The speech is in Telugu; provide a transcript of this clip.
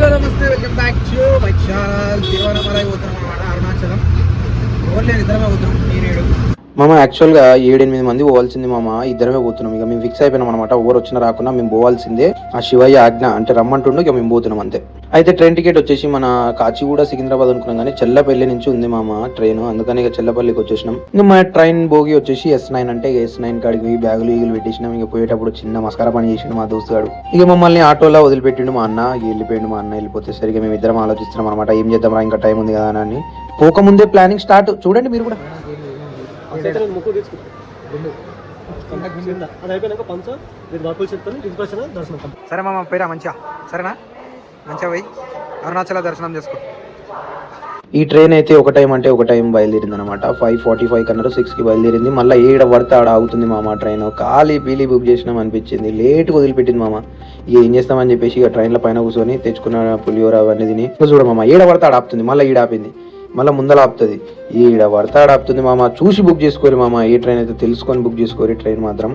హలో నమస్తే, welcome back to my channel. Tiruvannamalai పోతున్నాం అన్నమాట, అరుణాచలం. ఓన్లీ ఇద్దరమే పోతున్నాం, నేను మామ. యాక్చువల్గా 7-8 మంది పోవాల్సింది మామ, ఇద్దరమే పోతున్నాం. ఇక మేము ఫిక్స్ అయిపోయినాం అనమాట. ఎవరు వచ్చినా రాకుండా మేము పోవాల్సిందే. ఆ శివయ్య ఆజ్ఞ అంటే రమ్మంటుండు, ఇక మేము పోతున్నాం అంతే. అయితే ట్రైన్ టికెట్ వచ్చేసి మన కాచిగూడ సికింద్రాబాద్ అనుకున్నాం, కానీ చెల్లపల్లి నుంచి ఉంది మామ ట్రైన్. అందుకని ఇక చెల్లపల్లికి వచ్చేసినాం. ఇంకా మా ట్రైన్ భోగి వచ్చేసి S9 అంటే S9 కాడికి బ్యాగులు ఈగులు పెట్టేసినాం. ఇక పోయేటప్పుడు చిన్న మస్కరా పని చేసిండు మా దోస్తుగాడు. ఇక మమ్మల్ని ఆటోలో వదిలిపెట్టిండు మా అన్న. వెళ్ళిపోయిండు మా అన్న. వెళ్ళిపోతే సరిగా మేము ఇద్దరం ఆలోచిస్తున్నాం అనమాట, ఏం చేద్దాం రా, ఇంకా టైం ఉంది కదా అని. పోకముందే ప్లానింగ్ స్టార్ట్. చూడండి మీరు కూడా. సరే మామ, పోయిరా మంచిగా. సరేనా, మంచిగా పోయి అరుణాచల దర్శనం చేసుకో. ఈ ట్రైన్ అయితే ఒక టైం అంటే ఒక టైం బయలుదేరింది అనమాట. 5:45 కన్నా 6కి బయలుదేరింది. మళ్ళీ ఏడ పడితే ఆడ ఆగుతుంది మామ ట్రైన్. ఖాళీ పీలీ బుక్ చేసినాం అనిపించింది. లేట్గా వదిలిపెట్టింది మామ. ఇక ఏం చేస్తామని చెప్పేసి ఇక ట్రైన్ల పైన కూర్చొని తెచ్చుకున్న పులిహోర అవన్నీ తిని చూడ మామ. ఏడ పడితే ఆడ ఆపుతుంది, మళ్ళీ ఈడ ఆపింది, మళ్ళీ ముందర ఆపుతుంది, ఈడ పడతాడు ఆపుతుంది మామ. చూసి బుక్ చేసుకోరు మామ. ఏ ట్రైన్ అయితే తెలుసుకొని బుక్ చేసుకోరు ట్రైన్ మాత్రం.